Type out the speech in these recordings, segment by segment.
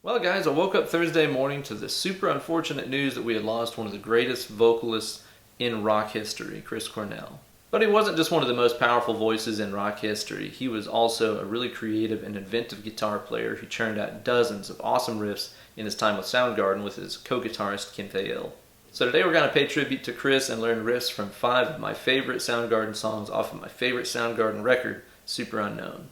Well guys, I woke up Thursday morning to the super unfortunate news that we had lost one of the greatest vocalists in rock history, Chris Cornell. But he wasn't just one of the most powerful voices in rock history, he was also a really creative and inventive guitar player who churned out dozens of awesome riffs in his time with Soundgarden with his co-guitarist Eller. So today we're going to pay tribute to Chris and learn riffs from 5 of my favorite Soundgarden songs off of my favorite Soundgarden record, Superunknown.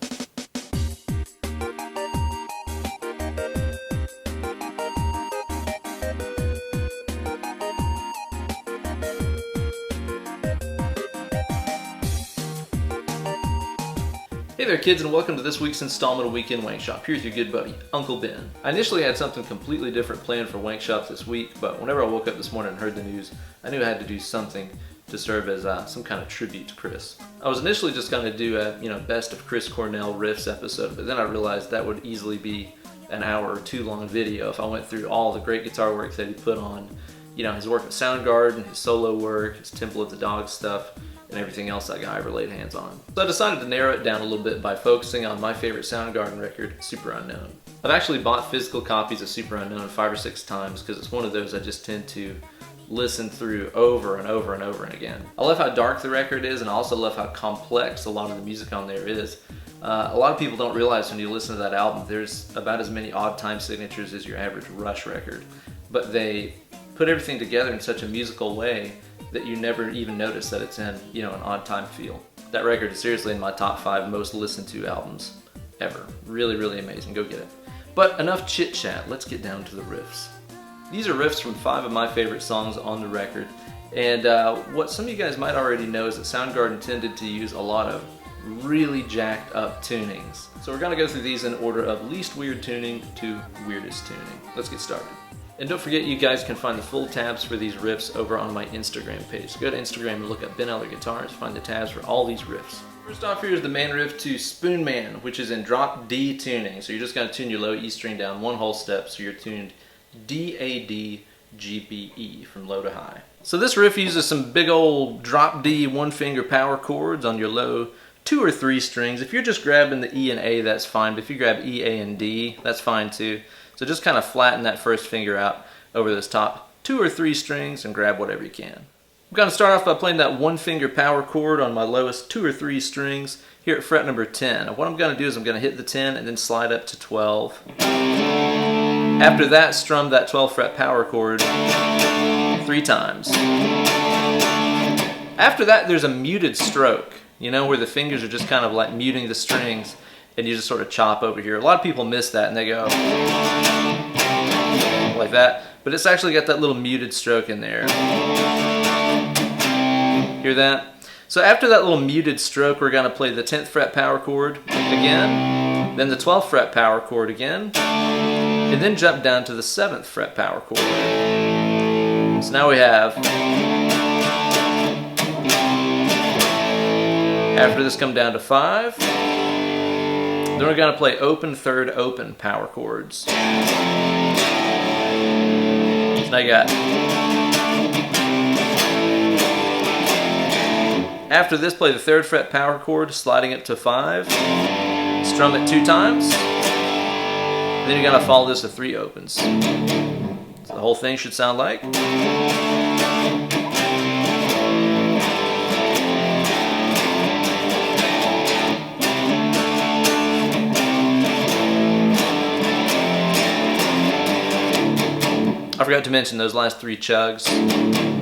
Hey there kids, and welcome to this week's installment of Weekend Wankshop. Here's your good buddy, Uncle Ben. I initially had something completely different planned for Wankshop this week, but whenever I woke up this morning and heard the news, I knew I had to do something to serve as some kind of tribute to Chris. I was initially just going to do a best of Chris Cornell riffs episode, but then I realized that would easily be an hour or two long video if I went through all the great guitar work that he put on, his work at Soundgarden, his solo work, his Temple of the Dog stuff, and everything else that guy ever laid hands on. So I decided to narrow it down a little bit by focusing on my favorite Soundgarden record, Superunknown. I've actually bought physical copies of Superunknown 5 or 6 times because it's one of those I just tend to listen through over and over and over and again. I love how dark the record is, and I also love how complex a lot of the music on there is. A lot of people don't realize when you listen to that album there's about as many odd time signatures as your average Rush record, but they put everything together in such a musical way that you never even notice that it's in, an odd time feel. That record is seriously in my top 5 most listened to albums ever. Really, really amazing. Go get it. But enough chit chat. Let's get down to the riffs. These are riffs from 5 of my favorite songs on the record. And what some of you guys might already know is that Soundgarden tended to use a lot of really jacked up tunings. So we're going to go through these in order of least weird tuning to weirdest tuning. Let's get started. And don't forget, you guys can find the full tabs for these riffs over on my Instagram page. So go to Instagram and look up Ben Eller Guitars, find the tabs for all these riffs. First off, here's the main riff to Spoonman, which is in drop D tuning. So you're just going to tune your low E string down one whole step, so you're tuned D, A, D, G, B, E from low to high. So this riff uses some big old drop D 1-finger power chords on your low 2 or 3 strings. If you're just grabbing the E and A, that's fine, but if you grab E, A, and D, that's fine too. So just kind of flatten that first finger out over those top 2 or 3 strings and grab whatever you can. I'm going to start off by playing that 1-finger power chord on my lowest 2 or 3 strings here at fret number 10. And what I'm going to do is I'm going to hit the 10 and then slide up to 12. After that, strum that 12th fret power chord 3 times. After that, there's a muted stroke, where the fingers are just kind of like muting the strings, and you just sort of chop over here. A lot of people miss that and they go like that, but it's actually got that little muted stroke in there. Hear that? So after that little muted stroke, we're going to play the 10th fret power chord again, then the 12th fret power chord again, and then jump down to the 7th fret power chord. So now we have, after this come down to 5, then we're going to play open, third, open power chords. So now you got, after this, play the 3rd fret power chord, sliding it to 5, strum it 2 times, and then you're going to follow this with 3 opens. So the whole thing should sound like. I forgot to mention those last 3 chugs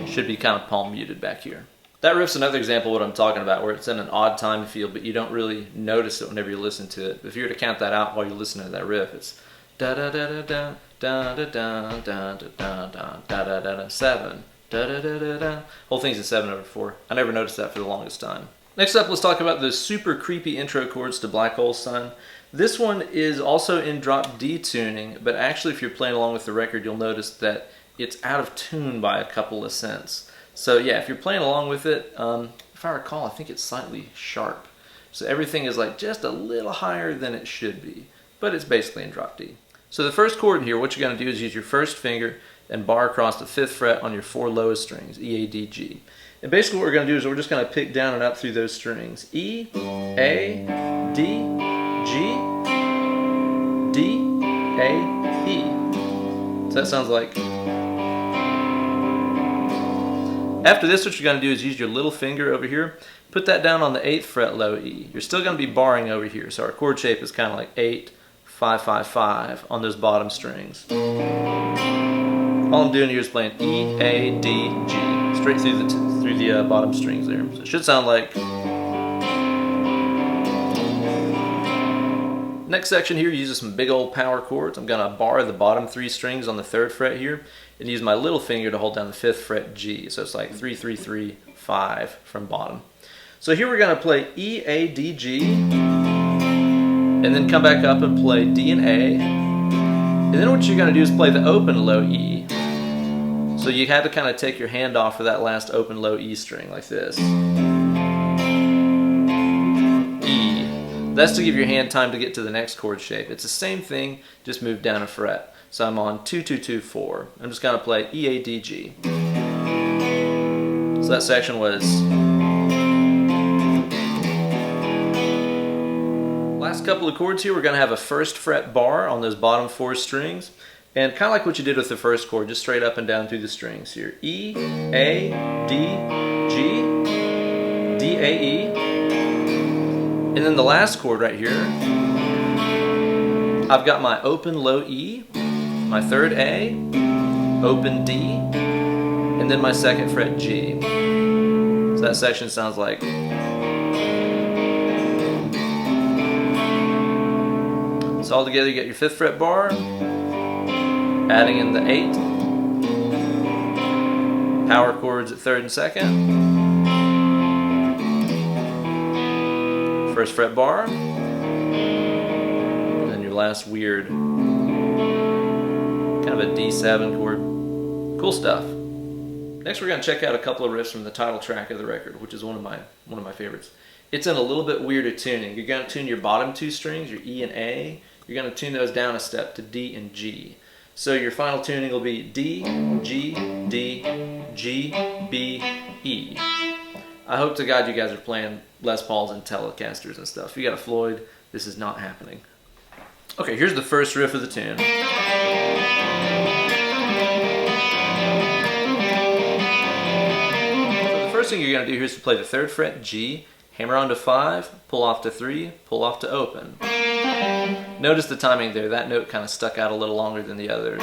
should be kind of palm muted back here. That riff's another example of what I'm talking about, where it's in an odd time feel, but you don't really notice it whenever you listen to it. If you were to count that out while you're listening to that riff, it's da da da da da da da da da da da da da 7 da da da da da. Whole thing's in 7/4. I never noticed that for the longest time. Next up, let's talk about the super creepy intro chords to Black Hole Sun. This one is also in drop D tuning, but actually if you're playing along with the record, you'll notice that it's out of tune by a couple of cents. So yeah, if you're playing along with it, if I recall, I think it's slightly sharp. So everything is like just a little higher than it should be, but it's basically in drop D. So the first chord here, what you're going to do is use your first finger and bar across the 5th fret on your 4 lowest strings, E, A, D, G. And basically what we're going to do is we're just going to pick down and up through those strings. E, A, D, G, D, A, E. So that sounds like. After this, what you're going to do is use your little finger over here, put that down on the 8th fret low E. You're still going to be barring over here, so our chord shape is kind of like 8, 5, 5, 5 on those bottom strings. All I'm doing here is playing E, A, D, G, straight through the bottom strings there. So it should sound like. Next section here uses some big old power chords. I'm going to bar the bottom 3 strings on the 3rd fret here and use my little finger to hold down the 5th fret G. So it's like 3, 3, 3, 5 from bottom. So here we're going to play E, A, D, G, and then come back up and play D and A. And then what you're going to do is play the open low E. So you have to kind of take your hand off of that last open low E string like this. That's to give your hand time to get to the next chord shape. It's the same thing, just move down a fret. So I'm on 2, 2, 2, 4. I'm just going to play E, A, D, G. So that section was. Last couple of chords here, we're going to have a 1st fret bar on those bottom 4 strings. And kind of like what you did with the first chord, just straight up and down through the strings here. E, A, D, G, D, A, E. And then the last chord right here, I've got my open low E, my 3rd A, open D, and then my 2nd fret G. So that section sounds like. So all together you get your 5th fret bar, adding in the 8, power chords at 3rd and 2nd. 1st fret bar, and then your last weird kind of a D7 chord. Cool stuff. Next we're going to check out a couple of riffs from the title track of the record, which is one of my favorites. It's in a little bit weirder tuning. You're going to tune your bottom 2 strings, your E and A. You're going to tune those down a step to D and G. So your final tuning will be D, G, D, G, B, E. I hope to God you guys are playing Les Pauls and Telecasters and stuff. If you got a Floyd, this is not happening. Okay, here's the first riff of the tune. So the first thing you're going to do here is to play the 3rd fret G, hammer onto 5, pull off to 3, pull off to open. Notice the timing there. That note kind of stuck out a little longer than the others.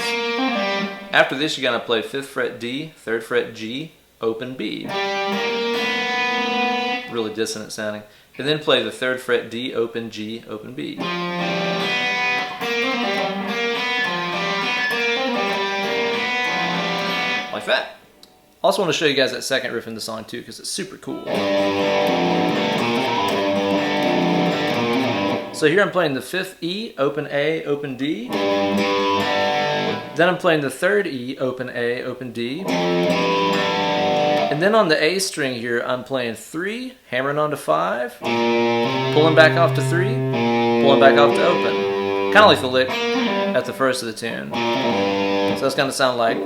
After this, you're going to play 5th fret D, 3rd fret G, open B. Really dissonant sounding. And then play the 3rd fret D, open G, open B. Like that. Also want to show you guys that 2nd riff in the song too, because it's super cool. So here I'm playing the 5th E, open A, open D. Then I'm playing the 3rd E, open A, open D. And then on the A string here, I'm playing 3, hammering onto 5, pulling back off to 3, pulling back off to open. Kind of like the lick at the first of the tune. So that's going to sound like.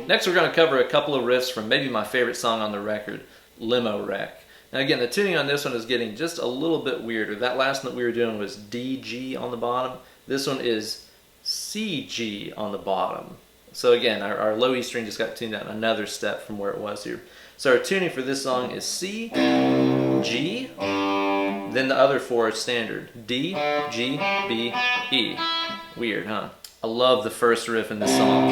Next we're going to cover a couple of riffs from maybe my favorite song on the record, Limo Wreck. Now again, the tuning on this one is getting just a little bit weirder. That last note we were doing was D, G on the bottom. This one is C, G on the bottom. So again, our low E string just got tuned down another step from where it was here. So our tuning for this song is C, G, then the other 4 are standard. D, G, B, E. Weird, huh? I love the first riff in this song.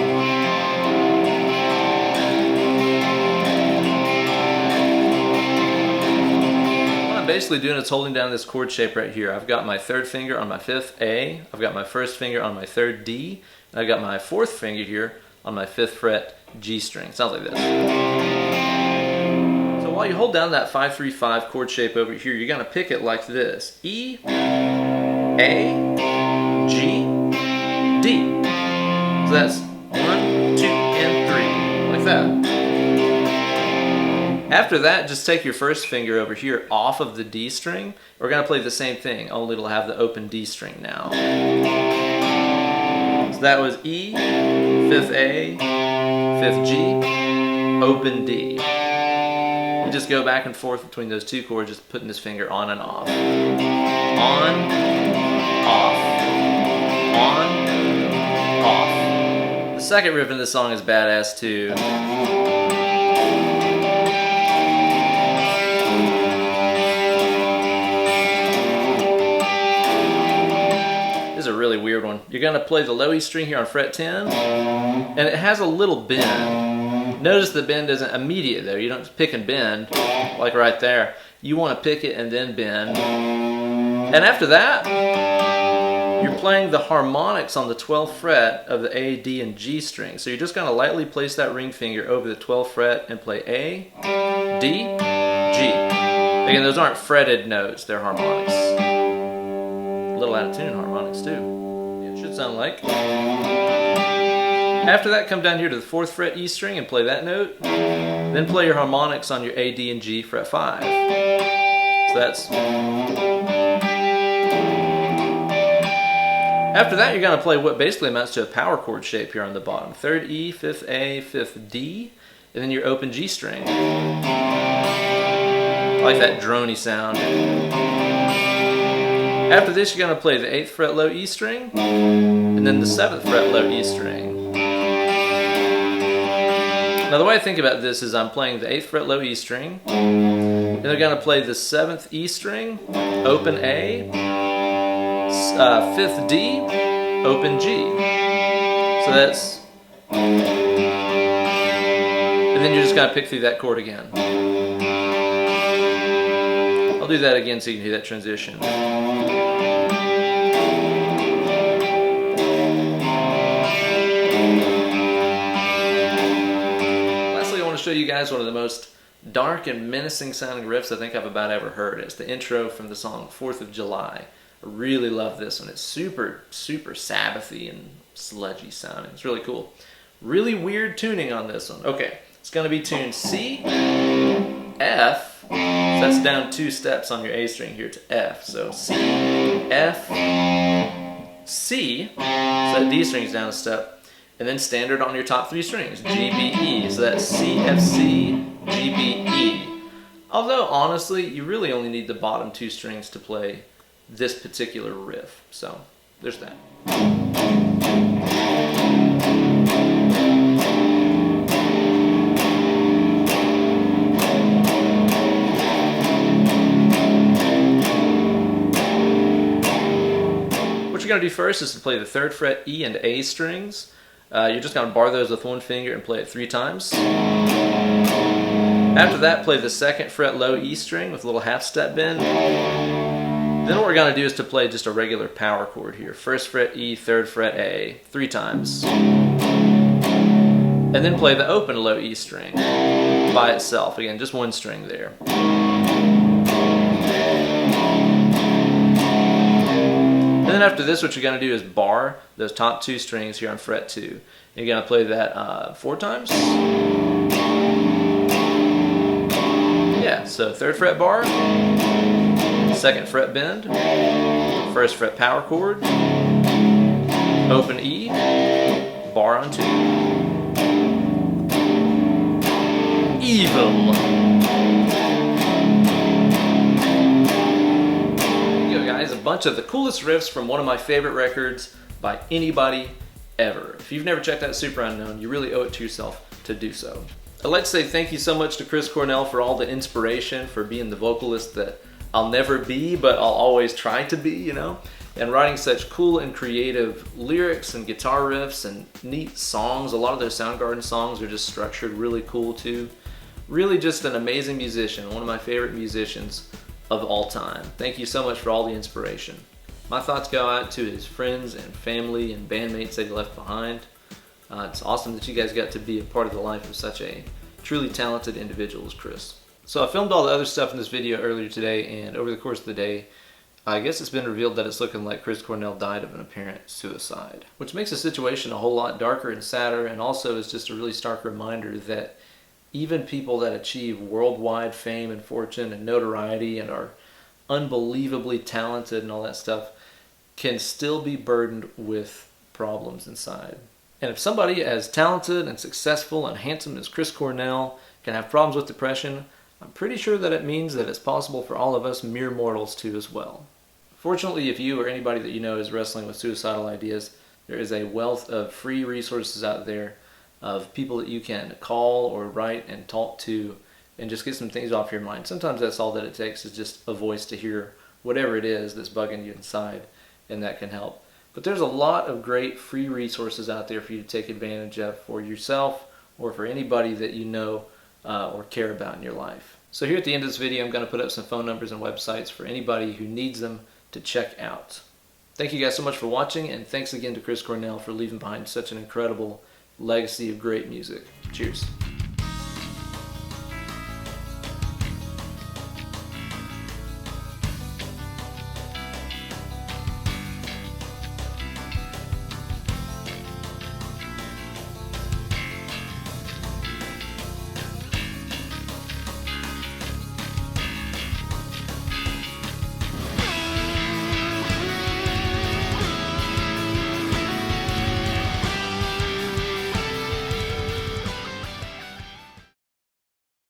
Basically doing is holding down this chord shape right here. I've got my 3rd finger on my 5th A, I've got my 1st finger on my 3rd D, and I've got my 4th finger here on my 5th fret G string. Sounds like this. So while you hold down that 5-3-5 chord shape over here, you're going to pick it like this. E, A, G, D. So that's 1, 2, and 3. Like that. After that, just take your 1st finger over here off of the D string. We're going to play the same thing, only it'll have the open D string now. So that was E, 5th A, 5th G, open D. You just go back and forth between those 2 chords, just putting this finger on and off. second riff in this song is badass too. This is a really weird one. You're going to play the low E string here on fret 10, and it has a little bend. Notice the bend isn't immediate though. You don't just pick and bend like right there. You want to pick it and then bend. And after that, you're playing the harmonics on the 12th fret of the A, D, and G string. So you're just going to lightly place that ring finger over the 12th fret and play A, D, G. Again, those aren't fretted notes, they're harmonics. A little out of tune harmonics too. It should sound like. After that, come down here to the 4th fret E string and play that note. Then play your harmonics on your A, D, and G fret 5. So that's... After that, you're going to play what basically amounts to a power chord shape here on the bottom. 3rd E, 5th A, 5th D, and then your open G string. I like that droney sound. After this, you're going to play the 8th fret low E string, and then the 7th fret low E string. Now the way I think about this is I'm playing the 8th fret low E string, and they're going to play the 7th E string, open A, 5th D, open G. So that's... And then you're just going to pick through that chord again. I'll do that again so you can hear that transition. Lastly, I want to show you guys one of the most dark and menacing sounding riffs I think I've about ever heard. It's the intro from the song 4th of July. I really love this one. It's super, super Sabbathy and sludgy sounding. It's really cool. Really weird tuning on this one. Okay, it's going to be tuned C, F. So that's down 2 steps on your A string here to F. So C, F, C. So that D string is down a step. And then standard on your top 3 strings, G, B, E. So that's C, F, C, G, B, E. Although, honestly, you really only need the bottom 2 strings to play this particular riff. So there's that. What you're going to do first is to play the 3rd fret E and A strings. You're just going to bar those with one finger and play it 3 times. After that, play the 2nd fret low E string with a little half step bend. Then what we're going to do is to play just a regular power chord here. 1st fret E, 3rd fret A, 3 times. And then play the open low E string by itself. Again, just one string there. And then after this, what you're going to do is bar those top 2 strings here on fret 2. And you're going to play that 4 times. Yeah, so 3rd fret bar. 2nd fret bend, 1st fret power chord, open E, bar on 2. Evil. There you go, guys, a bunch of the coolest riffs from one of my favorite records by anybody ever. If you've never checked out Superunknown, you really owe it to yourself to do so. I'd like to say thank you so much to Chris Cornell for all the inspiration, for being the vocalist that I'll never be, but I'll always try to be, you know, and writing such cool and creative lyrics and guitar riffs and neat songs. A lot of those Soundgarden songs are just structured really cool too. Really just an amazing musician, one of my favorite musicians of all time. Thank you so much for all the inspiration. My thoughts go out to his friends and family and bandmates that he left behind. It's awesome that you guys got to be a part of the life of such a truly talented individual as Chris. So I filmed all the other stuff in this video earlier today, and over the course of the day, I guess it's been revealed that it's looking like Chris Cornell died of an apparent suicide, which makes the situation a whole lot darker and sadder, and also is just a really stark reminder that even people that achieve worldwide fame and fortune and notoriety and are unbelievably talented and all that stuff can still be burdened with problems inside. And if somebody as talented and successful and handsome as Chris Cornell can have problems with depression, I'm pretty sure that it means that it's possible for all of us mere mortals too as well. Fortunately, if you or anybody that you know is wrestling with suicidal ideas, There is a wealth of free resources out there of people that you can call or write and talk to and just get some things off your mind. Sometimes that's all that it takes, is just a voice to hear whatever it is that's bugging you inside, and that can help. But there's a lot of great free resources out there for you to take advantage of for yourself or for anybody that you know or care about in your life. So here at the end of this video, I'm going to put up some phone numbers and websites for anybody who needs them to check out. Thank you guys so much for watching, and thanks again to Chris Cornell for leaving behind such an incredible legacy of great music. Cheers.